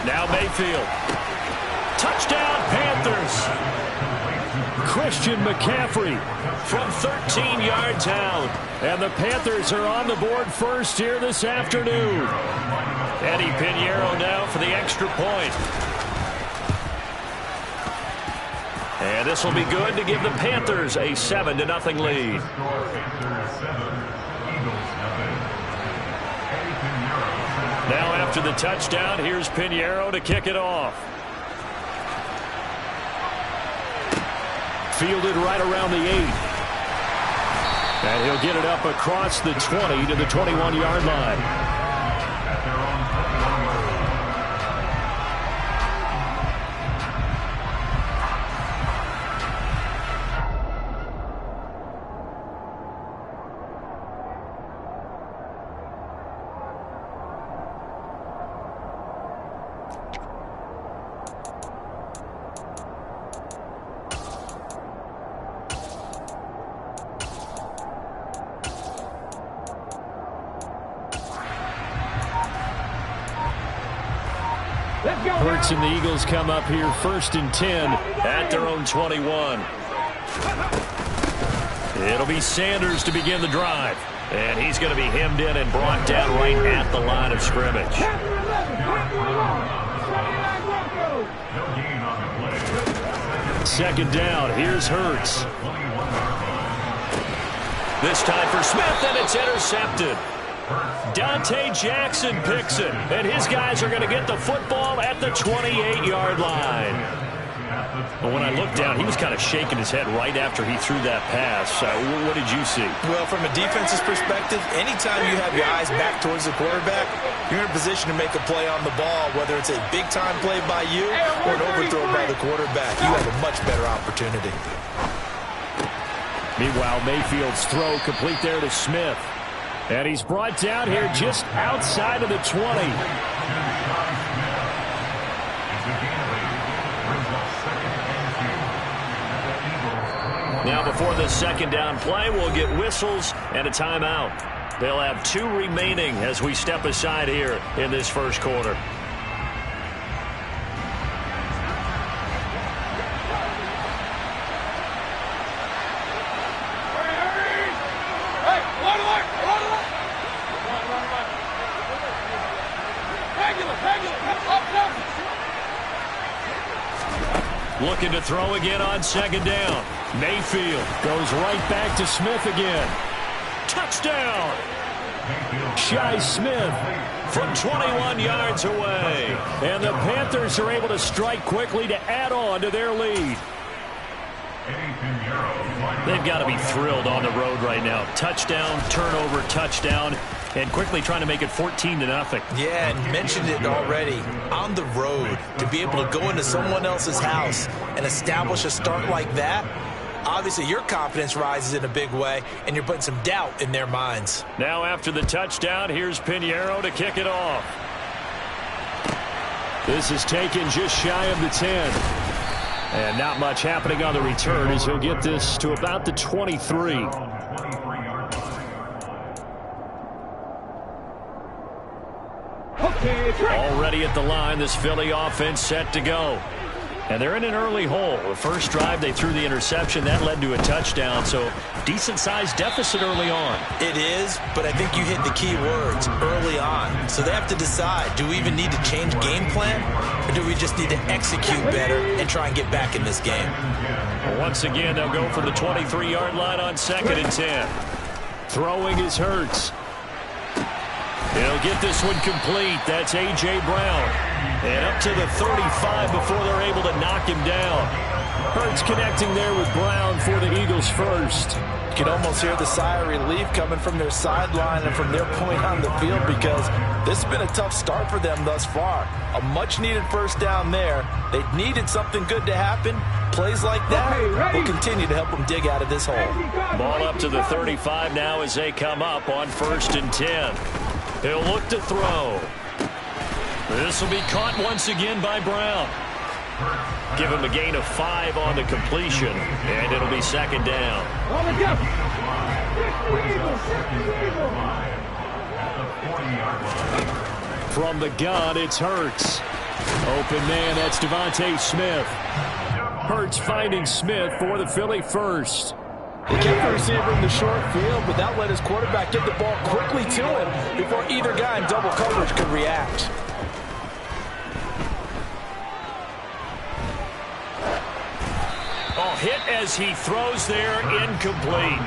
Now Mayfield. Touchdown, Panthers. Christian McCaffrey from 13 yards out. And the Panthers are on the board first here this afternoon. Eddie Pinheiro now for the extra point. And this will be good to give the Panthers a 7-0 lead. Now after the touchdown, here's Pinheiro to kick it off. Fielded right around the 8. And he'll get it up across the 20 to the 21-yard line. Hurts and the Eagles come up here 1st and 10 at their own 21. It'll be Sanders to begin the drive. And he's going to be hemmed in and brought down right at the line of scrimmage. Second down, here's Hurts. This time for Smith, and it's intercepted. Dante Jackson picks it, and his guys are going to get the football at the 28-yard line. But when I looked down, he was kind of shaking his head right after he threw that pass. What did you see? Well, from a defense's perspective, anytime you have your eyes back towards the quarterback, you're in a position to make a play on the ball, whether it's a big-time play by you or an overthrow by the quarterback. You have a much better opportunity. Meanwhile, Mayfield's throw complete there to Smith. And he's brought down here just outside of the 20. Now before the second down play, we'll get whistles and a timeout. They'll have 2 remaining as we step aside here in this first quarter. Looking to throw again on second down. Mayfield goes right back to Smith again. Touchdown! Shi Smith from 21 yards away. And the Panthers are able to strike quickly to add on to their lead. They've got to be thrilled on the road right now. Touchdown, turnover, touchdown, and quickly trying to make it 14-0. Yeah, and mentioned it already. On the road, to be able to go into someone else's house and establish a start like that, obviously your confidence rises in a big way, and you're putting some doubt in their minds. Now after the touchdown, here's Pinheiro to kick it off. This is taken just shy of the 10. And not much happening on the return as he'll get this to about the 23. Already at the line, this Philly offense set to go. And they're in an early hole. The first drive, they threw the interception. That led to a touchdown, so decent-sized deficit early on. It is, but I think you hit the key words, early on. So they have to decide, do we even need to change game plan, or do we just need to execute better and try and get back in this game? Once again, they'll go for the 23-yard line on 2nd and 10. Throwing is Hurts. He'll get this one complete. That's A.J. Brown. And up to the 35 before they're able to knock him down. Hurts connecting there with Brown for the Eagles first. You can almost hear the sigh of relief coming from their sideline and from their point on the field, because this has been a tough start for them thus far. A much-needed first down there. They needed something good to happen. Plays like that will continue to help them dig out of this hole. Ball up to the 35 now as they come up on 1st and 10. He'll look to throw. This will be caught once again by Brown. Give him a gain of 5 on the completion, and it'll be 2nd down. From the gun, it's Hurts. Open man, that's Devontae Smith. Hurts finding Smith for the Philly first. He kept the receiver in the short field, but that let his quarterback get the ball quickly to him before either guy in double coverage could react. Oh, hit as he throws there, incomplete.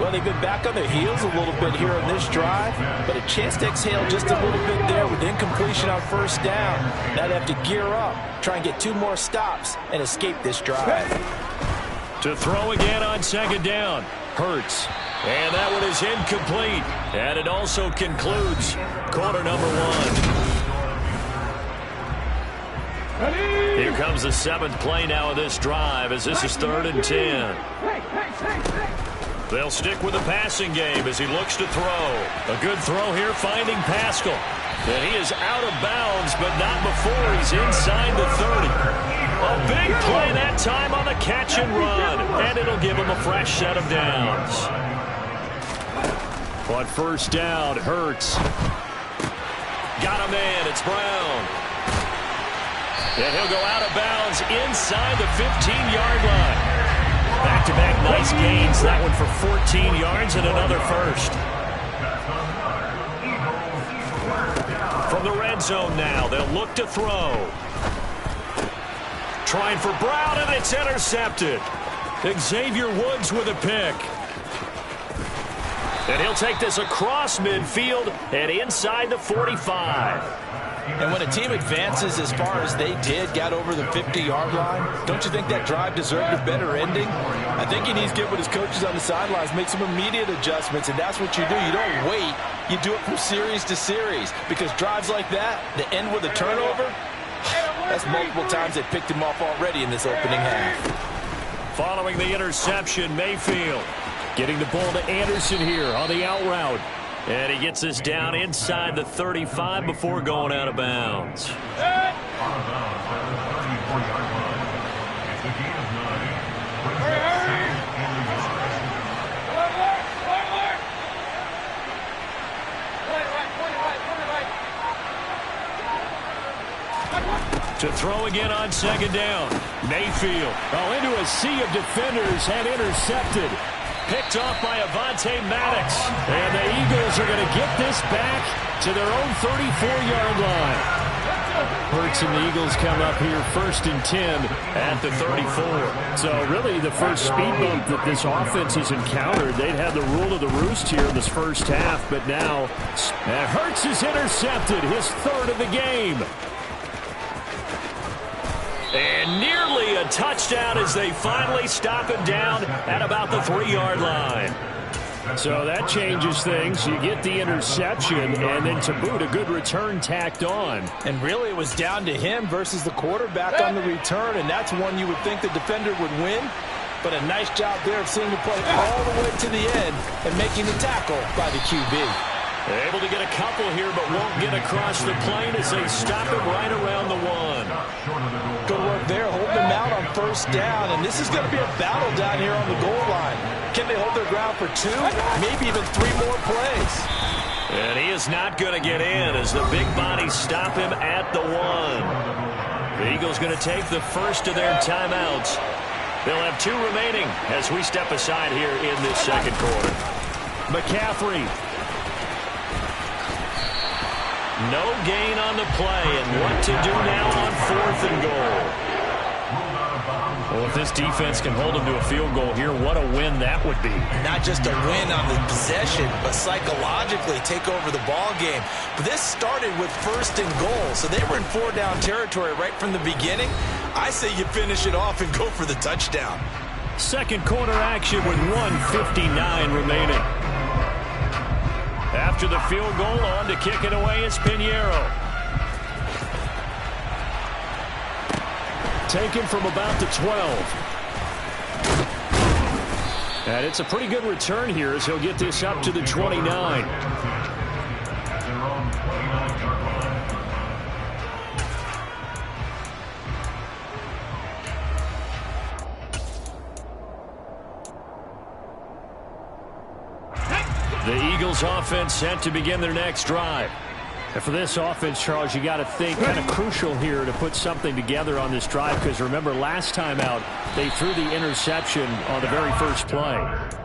Well, they've been back on their heels a little bit here in this drive, but a chance to exhale just a little bit there with incompletion on first down. Now they have to gear up, try and get 2 more stops, and escape this drive. To throw again on second down. Hurts. And that one is incomplete. And it also concludes quarter number 1. Here comes the 7th play now of this drive as this is 3rd and 10. They'll stick with the passing game as he looks to throw. A good throw here finding Pascal. And he is out of bounds, but not before he's inside the 30. A big play that time on the catch and run. And it'll give him a fresh set of downs. On first down, Hurts. Got a man, it's Brown. And he'll go out of bounds inside the 15-yard line. Back-to-back nice gains. That one for 14 yards and another first. From the red zone now, they'll look to throw. Trying for Brown, and it's intercepted. Xavier Woods with a pick. And he'll take this across midfield and inside the 45. And when a team advances as far as they did, got over the 50-yard line, don't you think that drive deserved a better ending? I think he needs to get with his coaches on the sidelines, make some immediate adjustments, and that's what you do. You don't wait. You do it from series to series, because drives like that end with a turnover, that's multiple times they picked him off already in this opening half. Following the interception, Mayfield getting the ball to Anderson here on the out route. And he gets this down inside the 35 before going out of bounds. To throw again on second down. Mayfield. Oh, into a sea of defenders and intercepted. Picked off by Avonte Maddox. And the Eagles are going to get this back to their own 34-yard line. Hurts and the Eagles come up here 1st and 10 at the 34. So really the first speed bump that this offense has encountered. They'd had the rule of the roost here in this first half, but now Hurts is intercepted, his 3rd of the game. And nearly a touchdown as they finally stop him down at about the 3-yard line. So that changes things. You get the interception, and then to boot, a good return tacked on. And really it was down to him versus the quarterback on the return, and that's one you would think the defender would win. But a nice job there of seeing the play all the way to the end and making the tackle by the QB. Able to get a couple here, but won't get across the plane as they stop him right around the 1. Good work there, holding them out on first down. And this is going to be a battle down here on the goal line. Can they hold their ground for 2, maybe even 3 more plays? And he is not going to get in as the big bodies stop him at the 1. The Eagles going to take the first of their timeouts. They'll have 2 remaining as we step aside here in this second quarter. McCaffrey. No gain on the play, and what to do now on 4th and goal. Well, if this defense can hold them to a field goal here, what a win that would be. Not just a win on the possession, but psychologically take over the ball game. But this started with 1st and goal, so they were in 4-down territory right from the beginning. I say you finish it off and go for the touchdown. Second quarter action with 1:59 remaining. After the field goal, on to kick it away is Pinheiro. Taken from about the 12. And it's a pretty good return here as he'll get this up to the 29. The Eagles offense set to begin their next drive. And for this offense, Charles, you got to think kind of crucial here to put something together on this drive, because remember last time out they threw the interception on the very first play.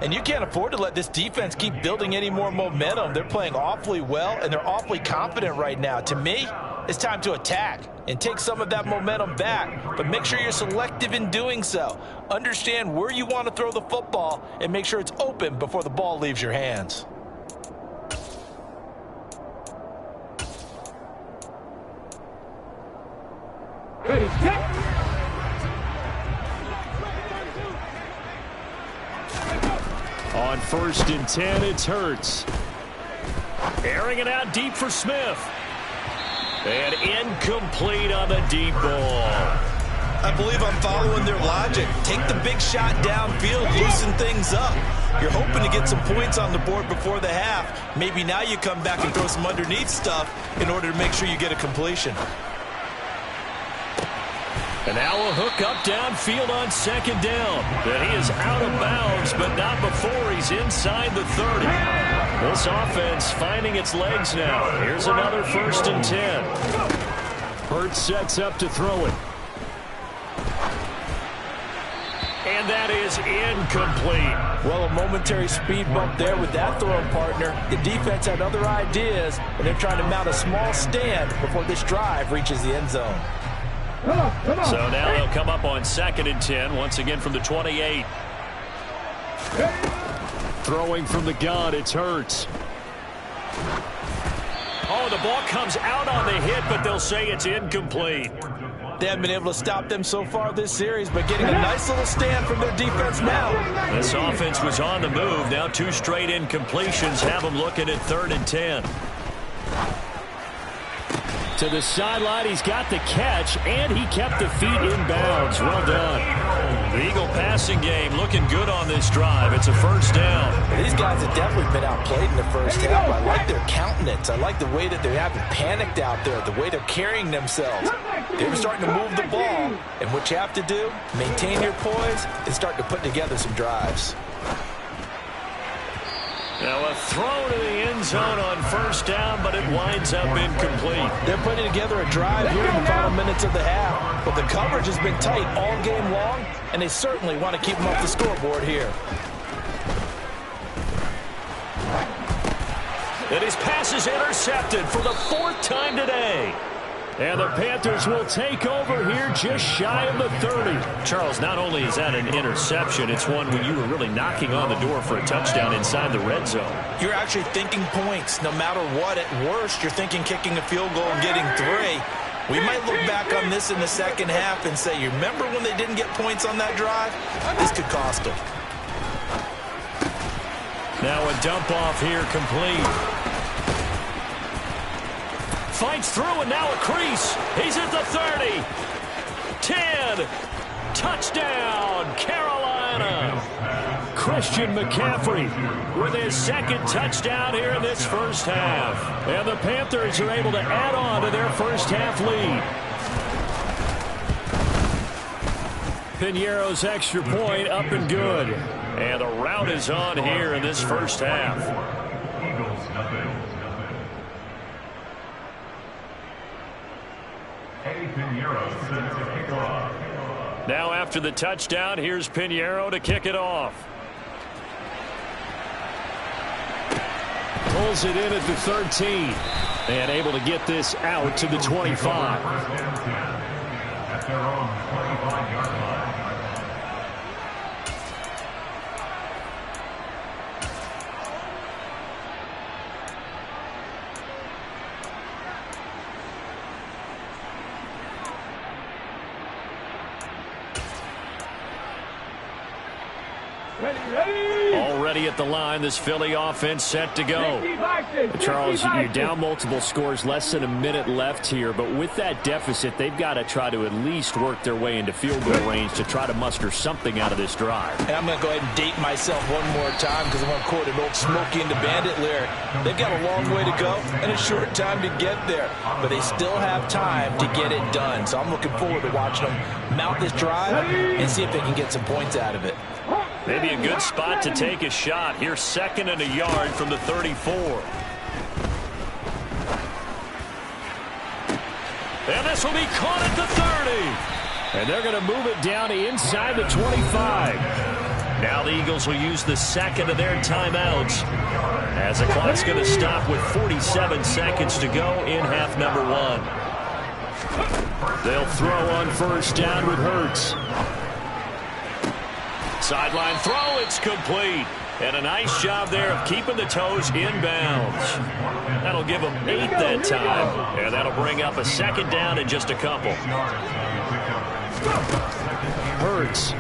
And you can't afford to let this defense keep building any more momentum. They're playing awfully well, and they're awfully confident right now. To me, it's time to attack and take some of that momentum back, but make sure you're selective in doing so. Understand where you want to throw the football and make sure it's open before the ball leaves your hands. Ready, set. On 1st and 10, it's Hurts. Airing it out deep for Smith. And incomplete on the deep ball. I believe I'm following their logic. Take the big shot downfield, loosen things up. You're hoping to get some points on the board before the half. Maybe now you come back and throw some underneath stuff in order to make sure you get a completion. And now a hook up downfield on 2nd down. But he is out of bounds, but not before he's inside the 30. This offense finding its legs now. Here's another 1st and 10. Hurts sets up to throw it. And that is incomplete. Well, a momentary speed bump there with that throwing partner. The defense had other ideas, and they're trying to mount a small stand before this drive reaches the end zone. So now they'll come up on 2nd and 10, once again from the 28. Throwing from the gun, it's Hurts. Oh, the ball comes out on the hit, but they'll say it's incomplete. They haven't been able to stop them so far this series, but getting a nice little stand from their defense now. This offense was on the move. Now 2 straight incompletions have them looking at 3rd and 10. To the sideline, he's got the catch, and he kept the feet in bounds. Well done. The Eagle passing game looking good on this drive. It's a 1st down. These guys have definitely been outplayed in the first half. I like their countenance. I like the way that they haven't panicked out there, the way they're carrying themselves. They were starting to move the ball, and what you have to do, maintain your poise and start to put together some drives. Now a throw to the end zone on 1st down, but it winds up incomplete. They're putting together a drive here in the final minutes of the half, but the coverage has been tight all game long, and they certainly want to keep them off the scoreboard here. And his pass is intercepted for the 4th time today. And the Panthers will take over here just shy of the 30. Charles, not only is that an interception, it's one when you were really knocking on the door for a touchdown inside the red zone. You're actually thinking points. No matter what, at worst, you're thinking kicking a field goal and getting 3. We might look back on this in the second half and say, you remember when they didn't get points on that drive? This could cost them. Now a dump off here complete. Fights through, and now a crease. He's at the 30. 10. Touchdown, Carolina. Christian McCaffrey with his 2nd touchdown here in this first half. And the Panthers are able to add on to their first half lead. Piñeiro's extra point up and good. And the rout is on here in this first half. Now after the touchdown, here's Piñeiro to kick it off. Pulls it in at the 13. And able to get this out to the 25. At their own 25-yard line. Already at the line, this Philly offense set to go. Charles, you're down multiple scores, less than a minute left here, but with that deficit, they've got to try to at least work their way into field goal range to try to muster something out of this drive. And I'm going to go ahead and date myself one more time because I want to quote an old Smokey and the Bandit lyric. They've got a long way to go and a short time to get there, but they still have time to get it done. So I'm looking forward to watching them mount this drive and see if they can get some points out of it. Maybe a good spot to take a shot. Here's 2nd and a yard from the 34. And this will be caught at the 30. And they're going to move it down inside the 25. Now the Eagles will use the second of their timeouts, as the clock's going to stop with 47 seconds to go in half number one. They'll throw on first down with Hurts. Sideline throw, it's complete. And a nice job there of keeping the toes inbounds. That'll give them 8 that time. And that'll bring up a second down in just a couple. Hurts.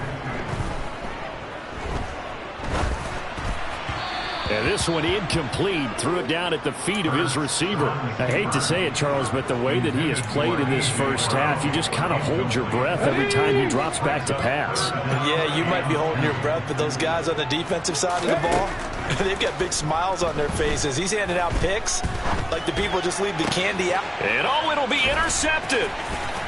And this one incomplete. Threw it down at the feet of his receiver. I hate to say it, Charles, but the way that he has played in this first half, you just kind of hold your breath every time he drops back to pass. Yeah, you might be holding your breath, but those guys on the defensive side of the ball, they've got big smiles on their faces. He's handing out picks like the people just leave the candy out. And it'll be intercepted.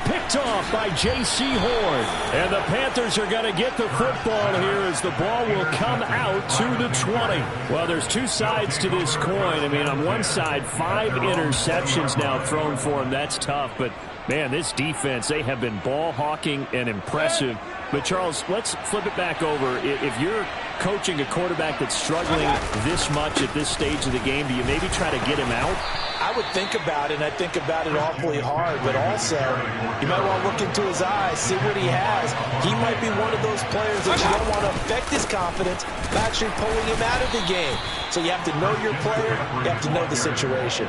Picked off by J.C. Horn. And the Panthers are going to get the football here as the ball will come out to the 20. Well, there's two sides to this coin. I mean, on one side, 5 interceptions now thrown for him. That's tough. But, man, this defense, they have been ball hawking and impressive. But, Charles, let's flip it back over. If you're coaching a quarterback that's struggling this much at this stage of the game, do you maybe try to get him out? I would think about it, and I think about it awfully hard, but also you might want to look into his eyes, see what he has. He might be one of those players that you don't want to affect his confidence by actually pulling him out of the game. So you have to know your player, you have to know the situation.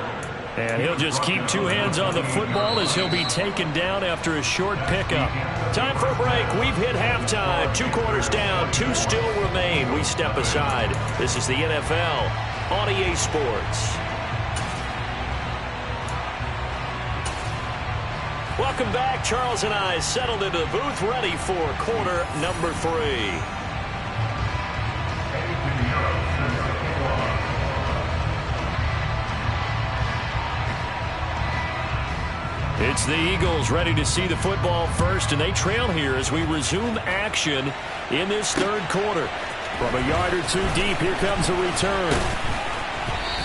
And he'll just keep 2 hands on the football as he'll be taken down after a short pickup. Time for a break. We've hit halftime. 2 quarters down, 2 still remain. We step aside. This is the NFL on EA Sports. Welcome back. Charles and I settled into the booth, ready for quarter number 3. It's the Eagles ready to see the football first, and they trail here as we resume action in this third quarter. From a yard or 2 deep, here comes a return.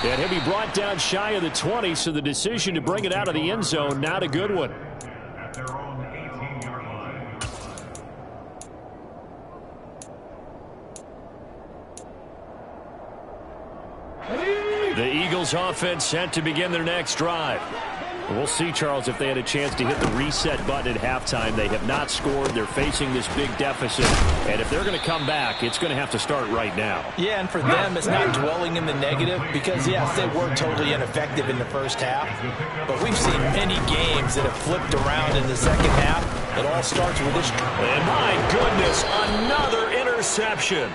And he'll be brought down shy of the 20, so the decision to bring it out of the end zone, not a good one. The Eagles offense set to begin their next drive. We'll see, Charles, if they had a chance to hit the reset button at halftime. They have not scored. They're facing this big deficit. And if they're going to come back, it's going to have to start right now. Yeah, and for them, it's not dwelling in the negative because, yes, they were totally ineffective in the first half. But we've seen many games that have flipped around in the second half. It all starts with this. And my goodness, another interception.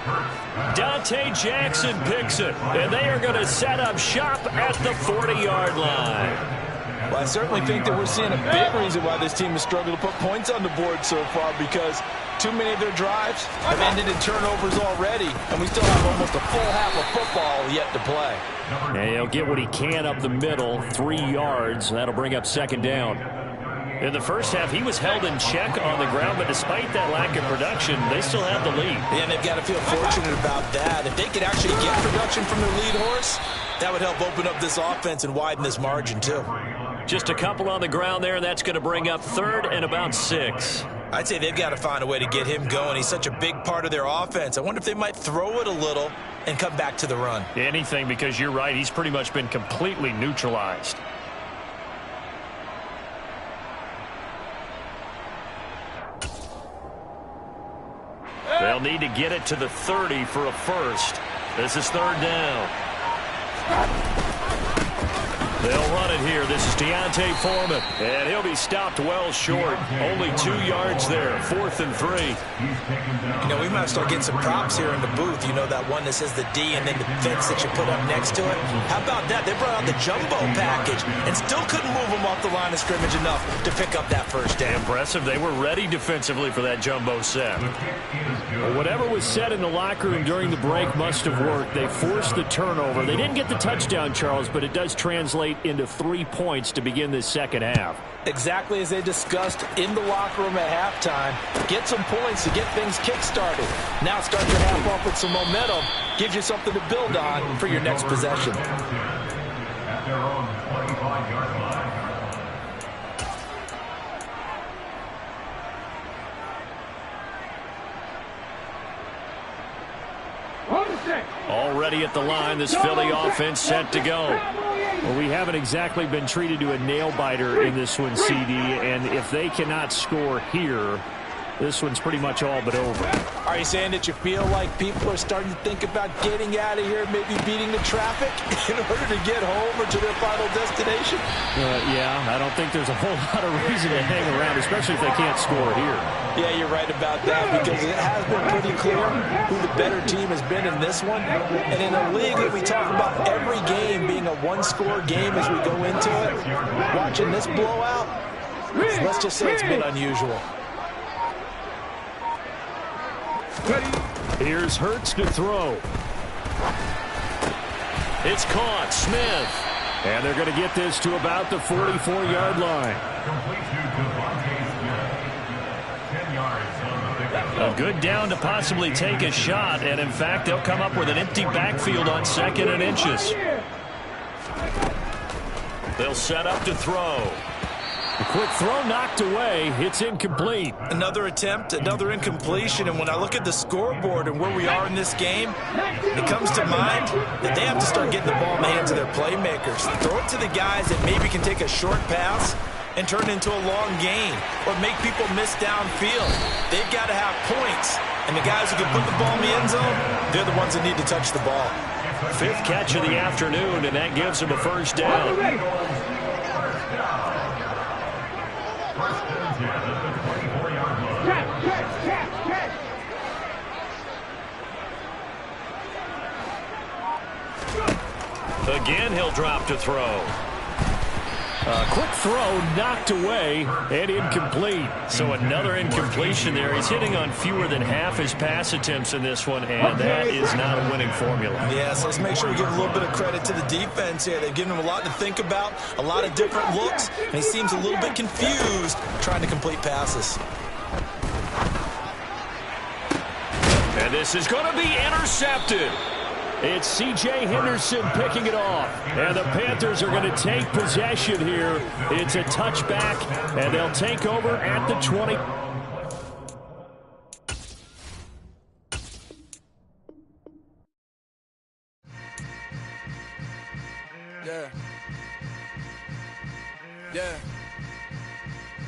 Dante Jackson picks it. And they are going to set up shop at the 40-yard line. Well, I certainly think that we're seeing a big reason why this team has struggled to put points on the board so far, because too many of their drives have ended in turnovers already, and we still have almost a full half of football yet to play. And he'll get what he can up the middle, 3 yards. That'll bring up second down. In the first half, he was held in check on the ground, but despite that lack of production, they still have the lead. Yeah, and they've got to feel fortunate about that. If they could actually get production from their lead horse, that would help open up this offense and widen this margin, too. Just a couple on the ground there, and that's going to bring up 3rd and about 6. I'd say they've got to find a way to get him going. He's such a big part of their offense. I wonder if they might throw it a little and come back to the run. Anything, because you're right. He's pretty much been completely neutralized. They'll need to get it to the 30 for a first. This is 3rd down. They'll run it here. This is Deontay Foreman. And he'll be stopped well short. Only 2 yards there. 4th and 3. You know, we might start getting some props here in the booth. You know, that one that says the D and then the fence that you put up next to it. How about that? They brought out the jumbo package and still couldn't move them off the line of scrimmage enough to pick up that first down. Impressive. They were ready defensively for that jumbo set. Well, whatever was said in the locker room during the break must have worked. They forced the turnover. They didn't get the touchdown, Charles, but it does translate into 3 points to begin this second half. Exactly as they discussed in the locker room at halftime. Get some points to get things kick-started. Now start your half off with some momentum. Gives you something to build on for your next possession. Already at the line, this Philly offense set to go. Well, we haven't exactly been treated to a nail-biter in this one, CD, and if they cannot score here, this one's pretty much all but over. Are you saying that you feel like people are starting to think about getting out of here, maybe beating the traffic in order to get home or to their final destination? Yeah, I don't think there's a whole lot of reason to hang around, especially if they can't score here. Yeah, you're right about that, because it has been pretty clear who the better team has been in this one. And in a league that we talk about every game being a one-score game as we go into it, watching this blowout, let's just say it's been unusual. Here's Hurts to throw. It's caught. Smith. And they're going to get this to about the 44-yard line. A good down to possibly take a shot, and in fact, they'll come up with an empty backfield on 2nd and inches. They'll set up to throw. A quick throw knocked away. It's incomplete. Another attempt, another incompletion, and when I look at the scoreboard and where we are in this game, it comes to mind that they have to start getting the ball in the hands of their playmakers. Throw it to the guys that maybe can take a short pass and turn it into a long gain or make people miss downfield. They've got to have points, and the guys who can put the ball in the end zone, they're the ones that need to touch the ball. 5th catch of the afternoon, and that gives them a first down. Again, he'll drop to throw. A quick throw knocked away and incomplete. So another incompletion there. He's hitting on fewer than half his pass attempts in this one, and that is not a winning formula. Yeah, so let's make sure we give a little bit of credit to the defense here. They've given him a lot to think about, a lot of different looks, and he seems a little bit confused trying to complete passes. And this is going to be intercepted. It's C.J. Henderson picking it off. And the Panthers are going to take possession here. It's a touchback, and they'll take over at the 20. Yeah.